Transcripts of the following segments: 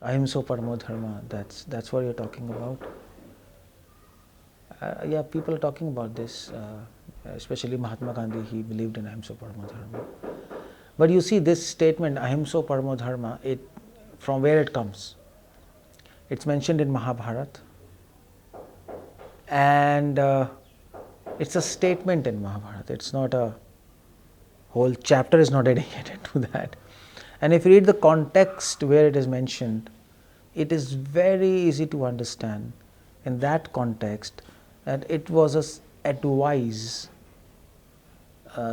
Ahimsa Paramo Dharma, that's what you're talking about. Yeah, people are talking about this, especially Mahatma Gandhi, he believed in Ahimsa Paramo Dharma. But you see this statement, Ahimsa Paramo Dharma, from where it comes? It's mentioned in Mahabharat, and it's a statement in Mahabharat. It's not a whole chapter is not dedicated to that. And if you read the context where it is mentioned, it is very easy to understand in that context that it was an advice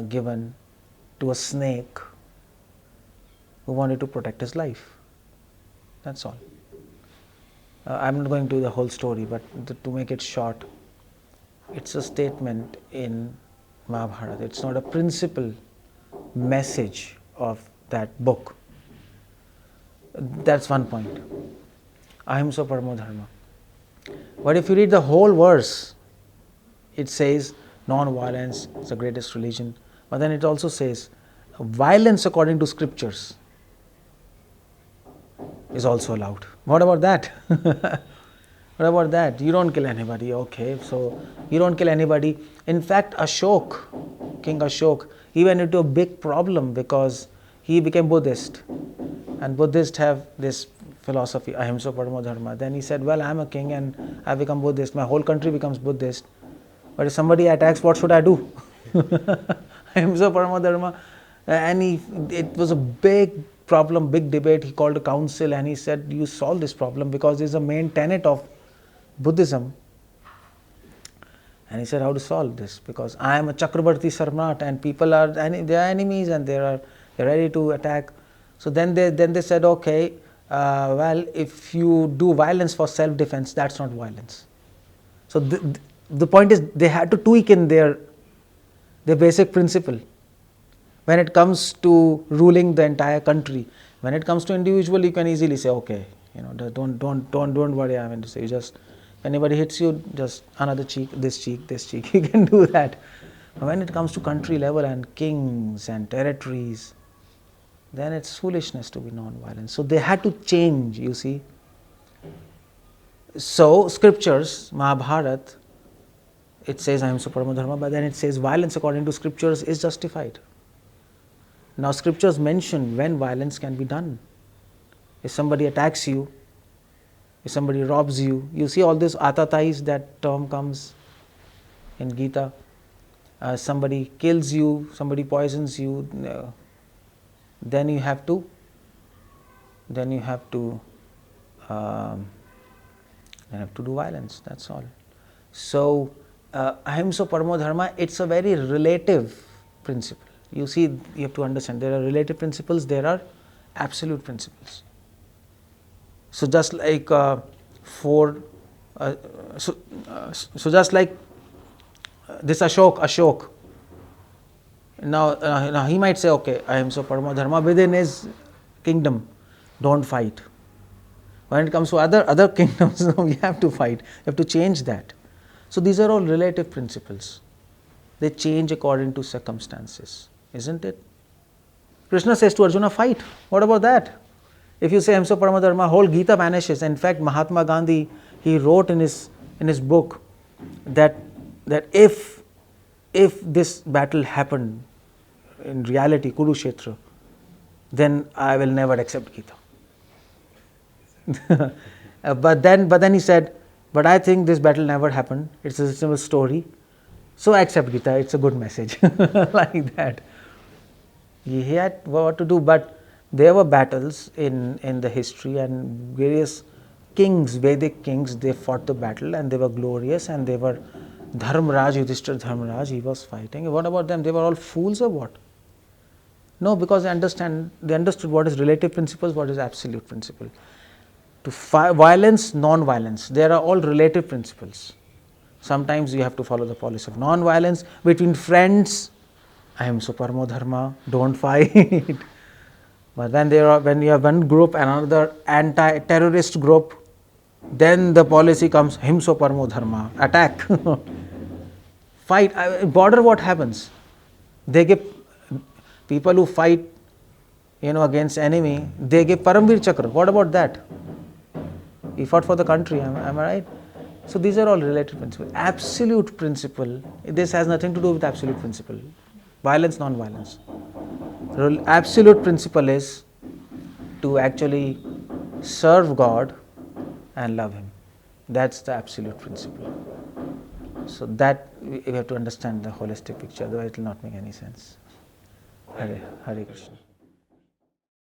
given to a snake who wanted to protect his life. That's all. I'm not going to do the whole story, but to make it short, it's a statement in Mahabharata. It's not a principal message of that book. That's one point. Ahimsa Paramo Dharma. But if you read the whole verse, it says non-violence is the greatest religion. But then it also says violence according to scriptures is also allowed. What about that? What about that? You don't kill anybody. Okay, so you don't kill anybody. In fact, King Ashok, he went into a big problem because he became Buddhist. And Buddhists have this philosophy, Ahimsa Paramo Dharma. Then he said, well, I'm a king and I become Buddhist. My whole country becomes Buddhist. But if somebody attacks, what should I do? Ahimsa Paramo Dharma. And it was a big problem, big debate. He called a council and he said, you solve this problem because this is a main tenet of Buddhism. And he said, how to solve this? Because I am a Chakrabarti Sarmat and people they are enemies and they're ready to attack. So then they said, okay, well, if you do violence for self-defense, that's not violence. So the point is, they had to tweak in their basic principle. When it comes to ruling the entire country, when it comes to individual, you can easily say, okay, don't worry. I mean to say, you just, if anybody hits you, just another cheek, this cheek, you can do that. But when it comes to country level and kings and territories, then it's foolishness to be non-violent. So they had to change, you see. So scriptures, Mahabharat, it says Ahimsa Paramo Dharma, but then it says violence according to scriptures is justified. Now scriptures mention when violence can be done. If somebody attacks you, if somebody robs you, you see all this atatais, that term comes in Gita. Somebody kills you, somebody poisons you, then you have to do violence. That's all. So Ahimsa Paramo Dharma, it's a very relative principle. You see, you have to understand, there are relative principles, there are absolute principles. So just like just like this Ashok. Now he might say, okay, Ahimsa Paramo Dharma, within his kingdom, don't fight. When it comes to other kingdoms, we have to fight. You have to change that. So these are all relative principles. They change according to circumstances, isn't it? Krishna says to Arjuna, fight. What about that? If you say Ahimsa Paramo Dharma, whole Gita vanishes. In fact, Mahatma Gandhi, he wrote in his book that if this battle happened in reality, Kurukshetra, then I will never accept Gita. But then he said, but I think this battle never happened. It's a simple story. So I accept Gita. It's a good message. Like that. He had what to do, but there were battles in the history, and various kings, Vedic kings, they fought the battle and they were glorious, and they were Dharmaraj, Yudhishthira Dharmaraj, he was fighting. What about them? They were all fools or what? No, because they understood what is relative principles, what is absolute principle. To violence, non-violence, there are all relative principles. Sometimes you have to follow the policy of non-violence. Between friends, Ahimsa Paramo Dharma, don't fight. But when you have one group and another anti-terrorist group, then the policy comes, Ahimsa Paramo Dharma, attack. Fight. Border, what happens? They give people who fight, against enemy, they give Paramveer Chakra. What about that? He fought for the country, am I right? So these are all relative principles. Absolute principle, this has nothing to do with absolute principle. Violence, non-violence. Absolute principle is to actually serve God and love Him. That's the absolute principle. So that we have to understand the holistic picture, otherwise it will not make any sense. Hare Krishna.